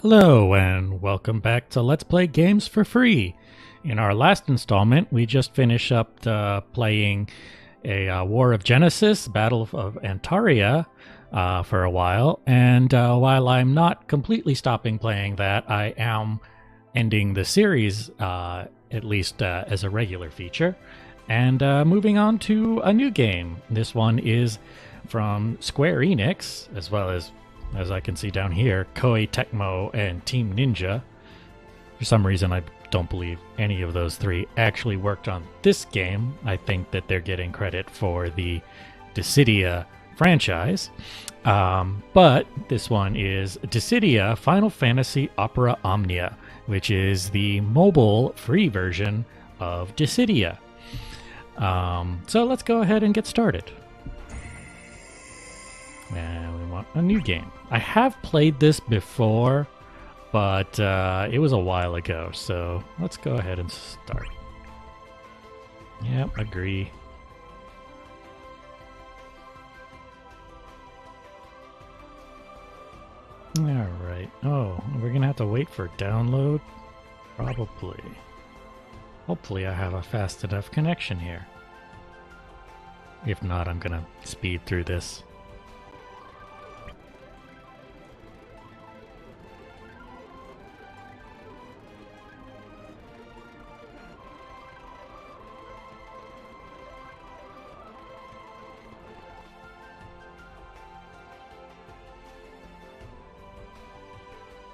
Hello and welcome back to Let's Play Games for Free. In our last installment, we just finished up playing a War of Genesis, Battle of Antaria for a while, and while I'm not completely stopping playing that, I am ending the series, at least as a regular feature, and moving on to a new game. This one is from Square Enix, as I can see down here, Koei Tecmo and Team Ninja. For some reason, I don't believe any of those three actually worked on this game. I think that they're getting credit for the Dissidia franchise. But this one is Dissidia Final Fantasy Opera Omnia, which is the mobile free version of Dissidia. So let's go ahead and get started. And we want a new game. I have played this before, but it was a while ago, so let's go ahead and start. Yep, agree. Alright. Oh, we're gonna have to wait for download? Probably. Hopefully I have a fast enough connection here. If not, I'm gonna speed through this.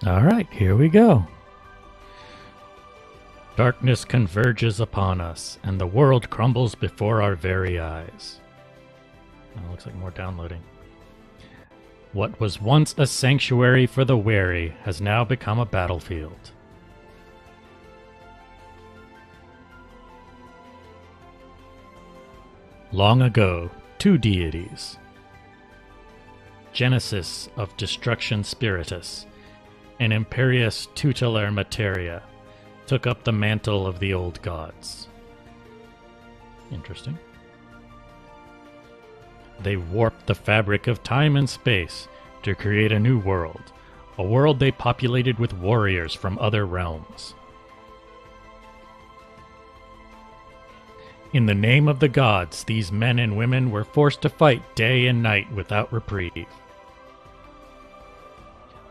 Alright, here we go. Darkness converges upon us, and the world crumbles before our very eyes. Oh, looks like more downloading. What was once a sanctuary for the wary has now become a battlefield. Long ago, two deities, Genesis of Destruction Spiritus and Imperius Tutelar Materia, took up the mantle of the old gods. Interesting. They warped the fabric of time and space to create a new world, a world they populated with warriors from other realms. In the name of the gods, these men and women were forced to fight day and night without reprieve.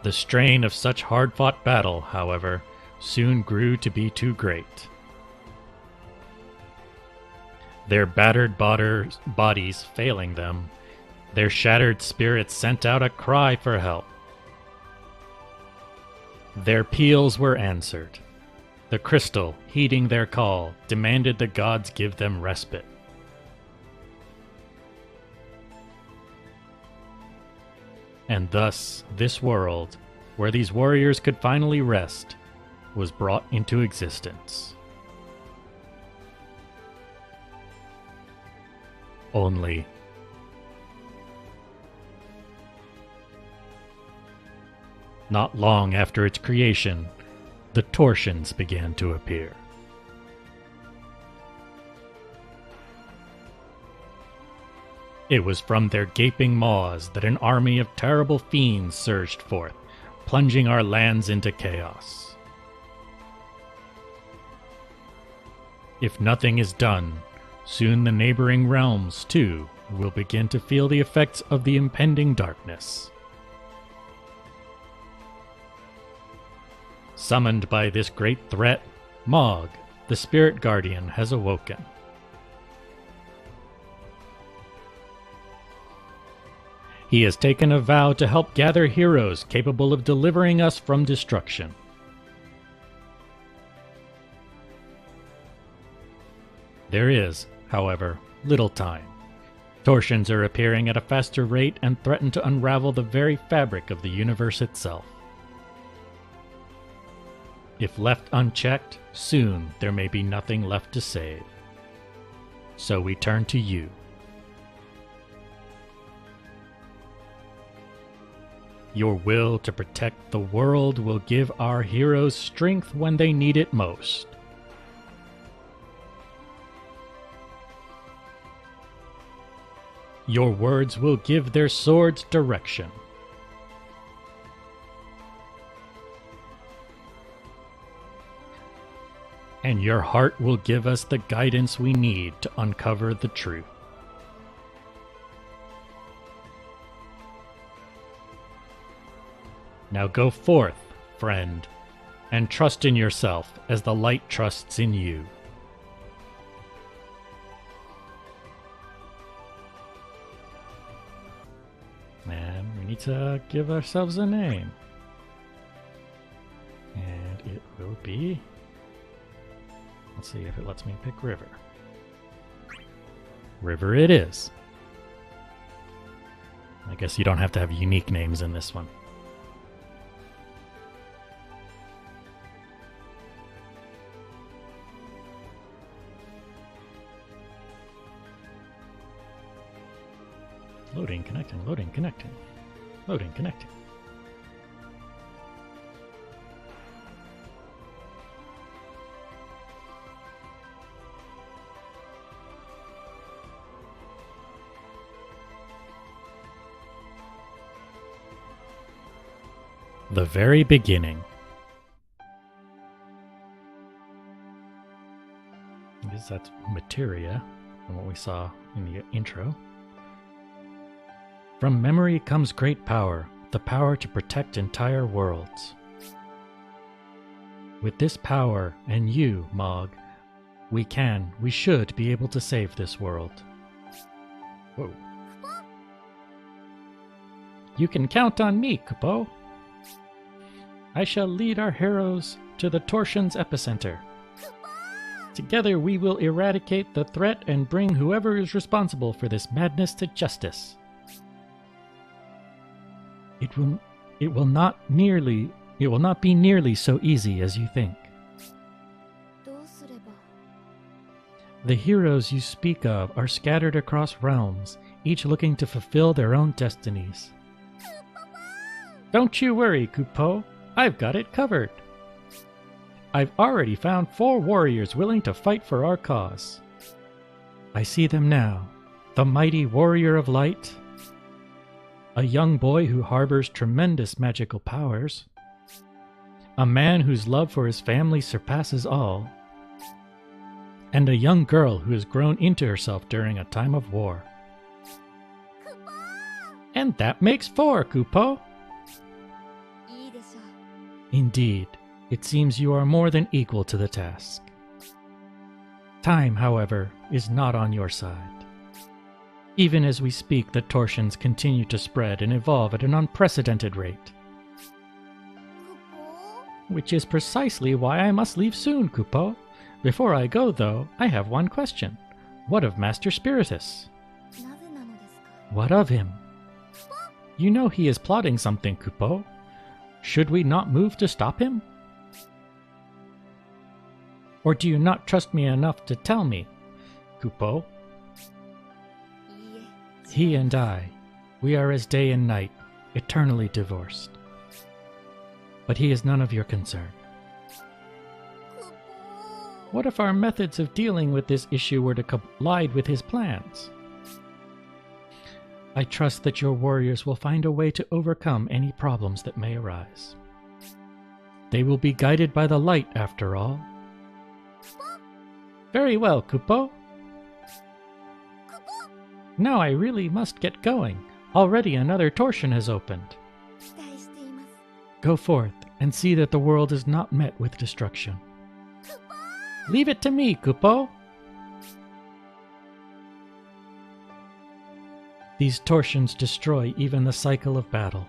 The strain of such hard-fought battle, however, soon grew to be too great. Their battered bodies failing them, their shattered spirits sent out a cry for help. Their peals were answered. The crystal, heeding their call, demanded the gods give them respite. And thus, this world, where these warriors could finally rest, was brought into existence. Only not long after its creation, the torsions began to appear. It was from their gaping maws that an army of terrible fiends surged forth, plunging our lands into chaos. If nothing is done, soon the neighboring realms, too, will begin to feel the effects of the impending darkness. Summoned by this great threat, Mog, the spirit guardian, has awoken. He has taken a vow to help gather heroes capable of delivering us from destruction. There is, however, little time. Torsions are appearing at a faster rate and threaten to unravel the very fabric of the universe itself. If left unchecked, soon there may be nothing left to save. So we turn to you. Your will to protect the world will give our heroes strength when they need it most. Your words will give their swords direction. and your heart will give us the guidance we need to uncover the truth. Now go forth, friend, and trust in yourself as the light trusts in you. And we need to give ourselves a name. And it will be... Let's see if it lets me pick River. River it is. I guess you don't have to have unique names in this one. Loading, connecting, loading, connecting. Loading, connecting. The very beginning. I guess that's materia from what we saw in the intro. From memory comes great power, the power to protect entire worlds. With this power, and you, Mog, we should be able to save this world. Whoa. You can count on me, Kupo. I shall lead our heroes to the torsion's epicenter. Together we will eradicate the threat and bring whoever is responsible for this madness to justice. It will not be nearly so easy as you think. The heroes you speak of are scattered across realms, each looking to fulfill their own destinies. Don't you worry, Kupo. I've got it covered. I've already found 4 warriors willing to fight for our cause. I see them now. The mighty warrior of light, a young boy who harbors tremendous magical powers, a man whose love for his family surpasses all, and a young girl who has grown into herself during a time of war. And that makes 4, Kupo. Indeed, it seems you are more than equal to the task. Time, however, is not on your side. Even as we speak, the torsions continue to spread and evolve at an unprecedented rate. Which is precisely why I must leave soon, Kupo. Before I go, though, I have one question. What of Master Spiritus? What of him? You know he is plotting something, Kupo. Should we not move to stop him? Or do you not trust me enough to tell me, Kupo? He and I, we are as day and night, eternally divorced. But he is none of your concern. What if our methods of dealing with this issue were to collide with his plans? I trust that your warriors will find a way to overcome any problems that may arise. They will be guided by the light, after all. Very well, Kupo. Now I really must get going. Already another torsion has opened. Go forth and see that the world is not met with destruction. Leave it to me, Kupo. These torsions destroy even the cycle of battle.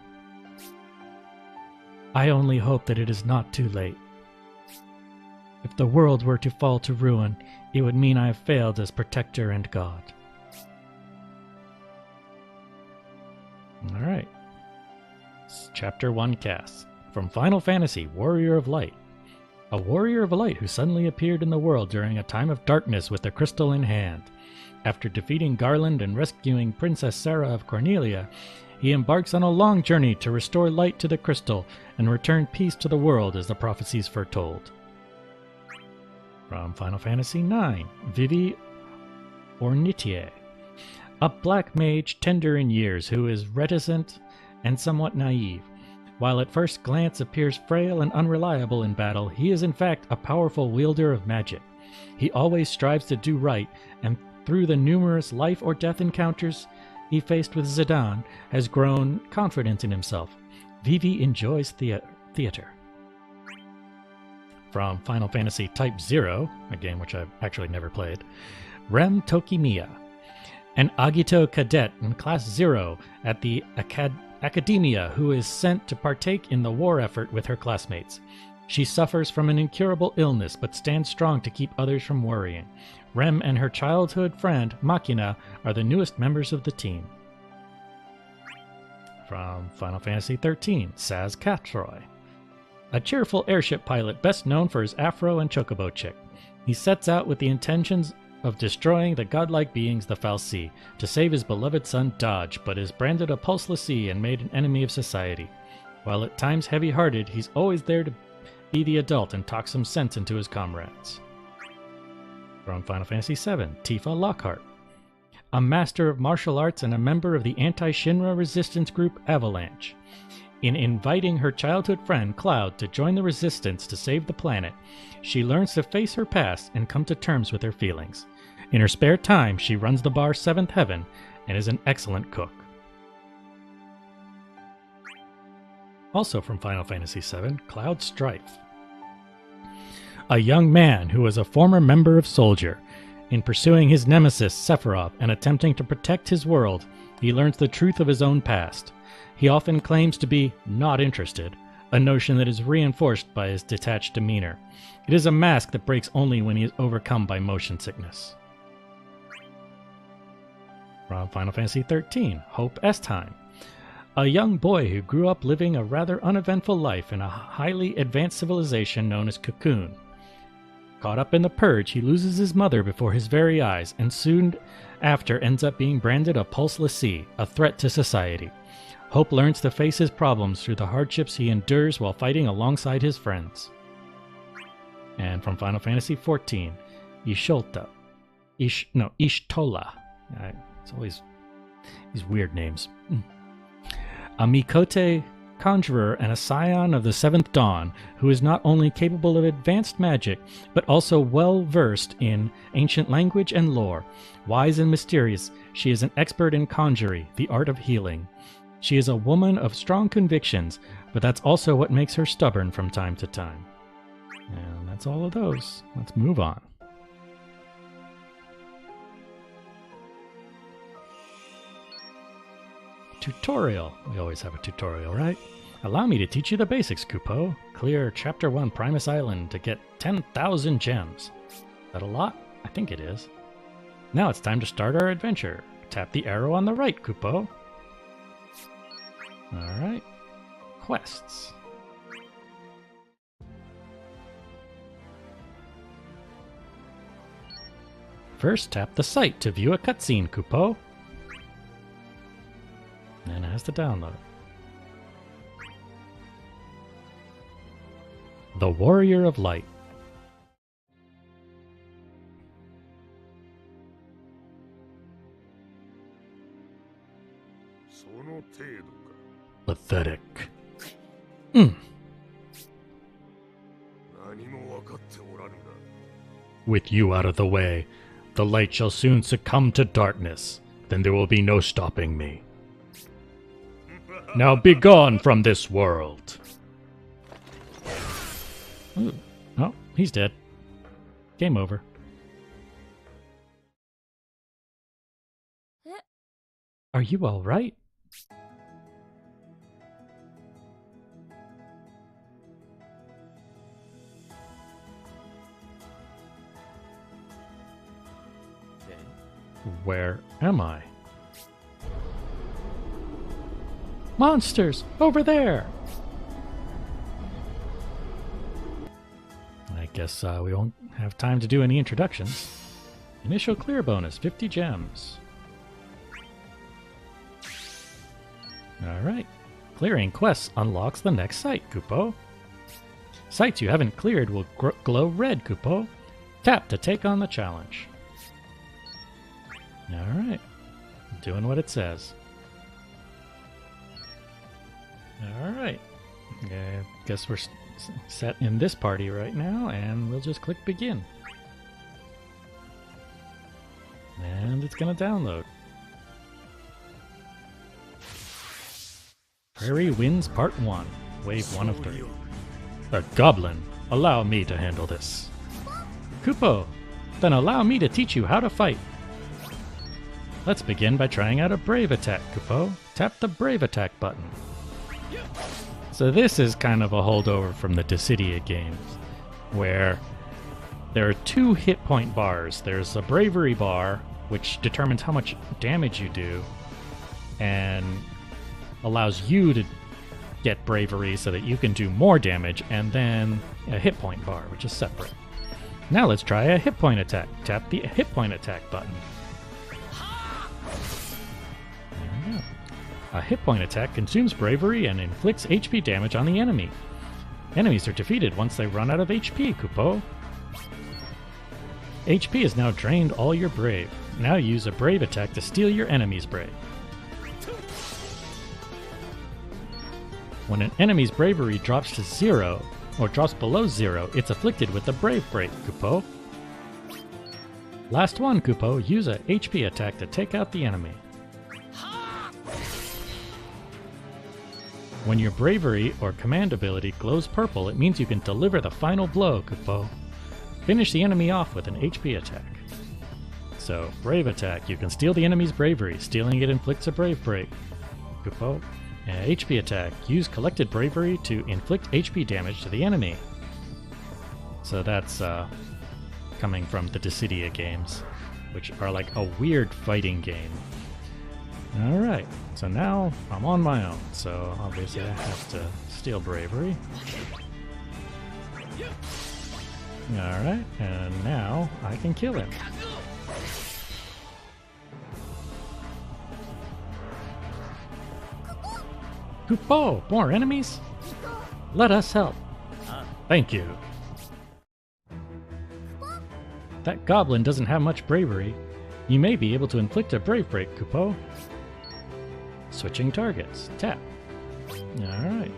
I only hope that it is not too late. If the world were to fall to ruin, it would mean I have failed as protector and god. Alright. Chapter 1 cast. From Final Fantasy, Warrior of Light. A warrior of light who suddenly appeared in the world during a time of darkness with the crystal in hand. After defeating Garland and rescuing Princess Sarah of Cornelia, he embarks on a long journey to restore light to the crystal and return peace to the world as the prophecies foretold. From Final Fantasy IX, Vivi Ornitier. A black mage tender in years who is reticent and somewhat naive. While at first glance appears frail and unreliable in battle, he is in fact a powerful wielder of magic. He always strives to do right, and through the numerous life or death encounters he faced with Zidane, has grown confident in himself. Vivi enjoys theater. From Final Fantasy Type 0, a game which I've actually never played, Rem Tokimiya, an Agito cadet in Class 0 at the Academia who is sent to partake in the war effort with her classmates. She suffers from an incurable illness but stands strong to keep others from worrying. Rem and her childhood friend, Machina, are the newest members of the team. From Final Fantasy XIII, Saz Catroy, a cheerful airship pilot best known for his afro and chocobo chick. He sets out with the intentions of destroying the godlike beings the Fal'Cie to save his beloved son Dodge, but is branded a pulselessee and made an enemy of society. While at times heavy-hearted, he's always there to be the adult and talk some sense into his comrades. From Final Fantasy VII, Tifa Lockhart, a master of martial arts and a member of the anti-Shinra resistance group Avalanche. In inviting her childhood friend Cloud to join the resistance to save the planet, she learns to face her past and come to terms with her feelings. In her spare time, she runs the bar Seventh Heaven and is an excellent cook. Also from Final Fantasy VII, Cloud Strife, a young man who was a former member of Soldier. In pursuing his nemesis Sephiroth and attempting to protect his world, he learns the truth of his own past. He often claims to be not interested, a notion that is reinforced by his detached demeanor. It is a mask that breaks only when he is overcome by motion sickness. From Final Fantasy XIII, Hope Estheim, a young boy who grew up living a rather uneventful life in a highly advanced civilization known as Cocoon. Caught up in the purge, he loses his mother before his very eyes, and soon after ends up being branded a pulselessee, a threat to society. Hope learns to face his problems through the hardships he endures while fighting alongside his friends. And from Final Fantasy XIV, Ishtola. It's always these weird names. A Mikote conjurer and a scion of the Seventh Dawn, who is not only capable of advanced magic, but also well-versed in ancient language and lore. Wise and mysterious, she is an expert in conjury, the art of healing. She is a woman of strong convictions, but that's also what makes her stubborn from time to time. And that's all of those. Let's move on. Tutorial. We always have a tutorial, right? Allow me to teach you the basics, Kupo. Clear Chapter 1 Primus Island to get 10,000 gems. Is that a lot? I think it is. Now it's time to start our adventure. Tap the arrow on the right, Kupo. Alright. Quests. First, tap the site to view a cutscene, Kupo. And it has to download. The Warrior of Light. Pathetic. With you out of the way, the light shall soon succumb to darkness. Then there will be no stopping me. Now be gone from this world. Ooh. Oh, he's dead. Game over. Are you all right? Where am I? Monsters! Over there! I guess we won't have time to do any introductions. Initial clear bonus, 50 gems. Alright. Clearing quests unlocks the next site, Kupo. Sites you haven't cleared will glow red, Kupo. Tap to take on the challenge. Alright. Doing what it says. Alright. Yeah, guess we're set in this party right now, and we'll just click begin. And it's gonna download. Prairie Winds Part 1, Wave 1 of 3. A goblin. Allow me to handle this. Kupo, then allow me to teach you how to fight. Let's begin by trying out a Brave Attack, Kupo. Tap the Brave Attack button. So this is kind of a holdover from the Dissidia games, where there are 2 hit point bars. There's a Bravery bar, which determines how much damage you do, and allows you to get Bravery so that you can do more damage, and then a hit point bar, which is separate. Now let's try a hit point attack. Tap the hit point attack button. There we go. A hit point attack consumes Bravery and inflicts HP damage on the enemy. Enemies are defeated once they run out of HP, Kupo. HP is now drained all your Brave. Now use a Brave attack to steal your enemy's Brave. When an enemy's Bravery drops to 0, or drops below 0, it's afflicted with the Brave Break, Kupo. Last one, Kupo. Use a HP attack to take out the enemy. When your Bravery or Command ability glows purple, it means you can deliver the final blow, Kupo. Finish the enemy off with an HP attack. So, Brave Attack. You can steal the enemy's Bravery. Stealing it inflicts a Brave Break, Kupo. HP attack. Use collected Bravery to inflict HP damage to the enemy. So that's coming from the Dissidia games, which are like a weird fighting game. Alright, so now I'm on my own, so obviously I have to steal Bravery. Alright, and now I can kill him. Kupo! More enemies? Let us help. Thank you. That goblin doesn't have much Bravery. You may be able to inflict a Brave Break, Kupo. Switching targets. Tap. Alright.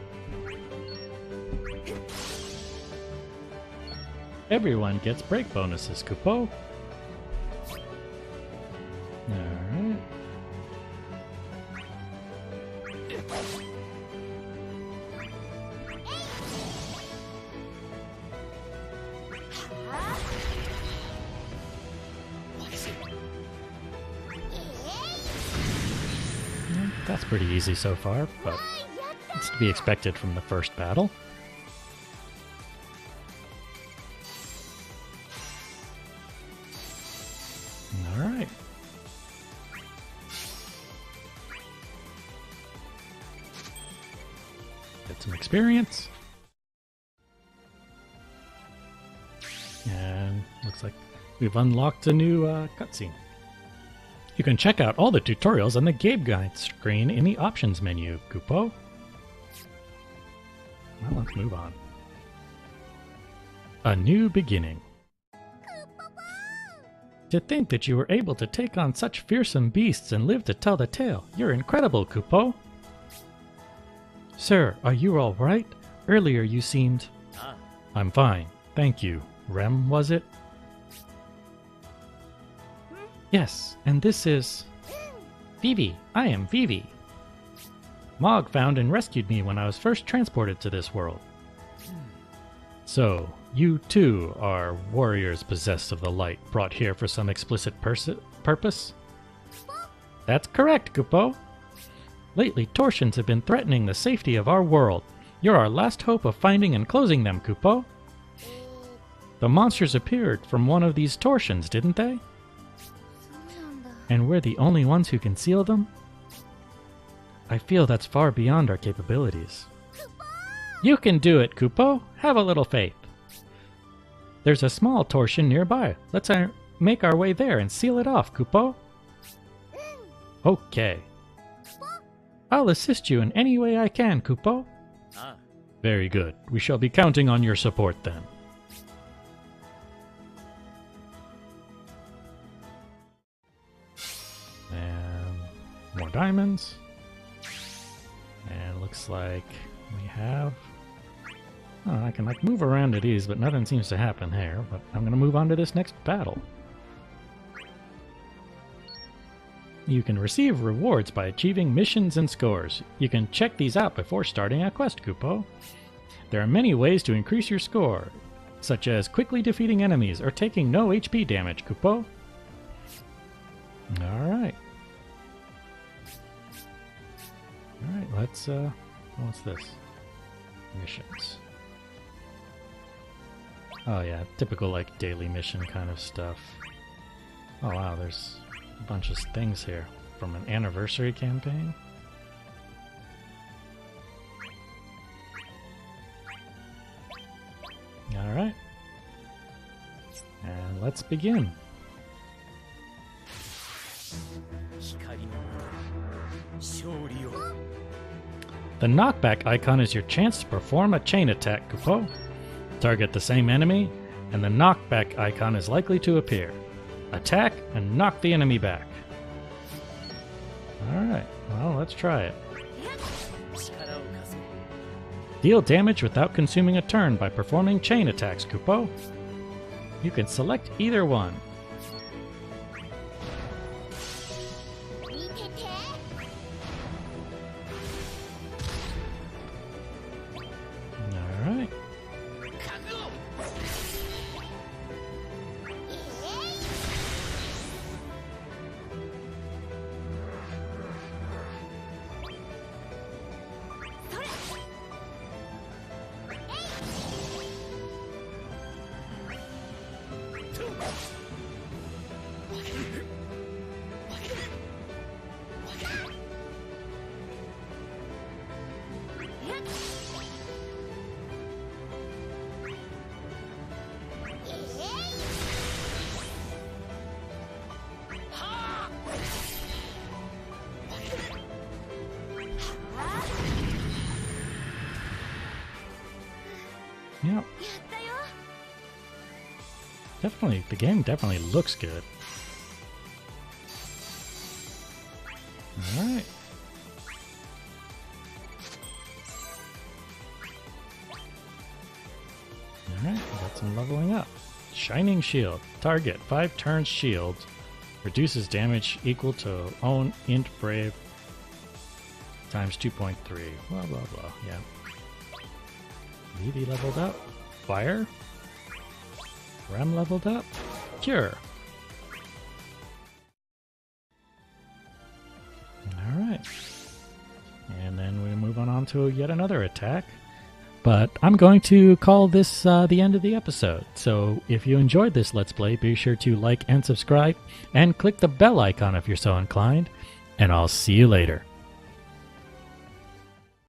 Everyone gets break bonuses, Kupo. Alright. That's pretty easy so far, but it's to be expected from the first battle. Alright. Get some experience. And looks like we've unlocked a new cutscene. You can check out all the tutorials on the game guide screen in the options menu, Kupo. Well, let's move on. A new beginning. To think that you were able to take on such fearsome beasts and live to tell the tale. You're incredible, Kupo. Sir, are you all right? Earlier you seemed... I'm fine, thank you. Rem, was it? Yes, and this is... Vivi. I am Vivi. Mog found and rescued me when I was first transported to this world. So, you too are warriors possessed of the light, brought here for some explicit purpose? That's correct, Kupo. Lately, Torsions have been threatening the safety of our world. You're our last hope of finding and closing them, Kupo. The monsters appeared from one of these Torsions, didn't they? And we're the only ones who can seal them? I feel that's far beyond our capabilities. You can do it, Kupo. Have a little faith. There's a small torsion nearby. Let's make our way there and seal it off, Kupo. Okay. I'll assist you in any way I can, Kupo. Very good. We shall be counting on your support then. And more diamonds. And looks like We have... Oh, I can like move around to these, but nothing seems to happen here. But I'm going to move on to this next battle. You can receive rewards by achieving missions and scores. You can check these out before starting a quest, Kupo. There are many ways to increase your score, such as quickly defeating enemies or taking no HP damage, Kupo. Alright. Alright, let's, what's this? Missions. Oh yeah, typical like daily mission kind of stuff. Oh wow, there's a bunch of things here from an anniversary campaign. Alright. And let's begin. The knockback icon is your chance to perform a chain attack, Kupo. Target the same enemy, and the knockback icon is likely to appear. Attack and knock the enemy back. Alright, well, let's try it. Deal damage without consuming a turn by performing chain attacks, Kupo. You can select either one. Alright. Yep. Definitely, the game definitely looks good. Alright. Alright, got some leveling up. Shining Shield. Target 5 turns shield. Reduces damage equal to own int brave times 2.3. Blah blah blah. Yeah. Vivi leveled up. Fire. Rem leveled up. Cure. Alright. And then we move on to yet another attack. But I'm going to call this the end of the episode. So if you enjoyed this Let's Play, be sure to like and subscribe, and click the bell icon if you're so inclined. And I'll see you later.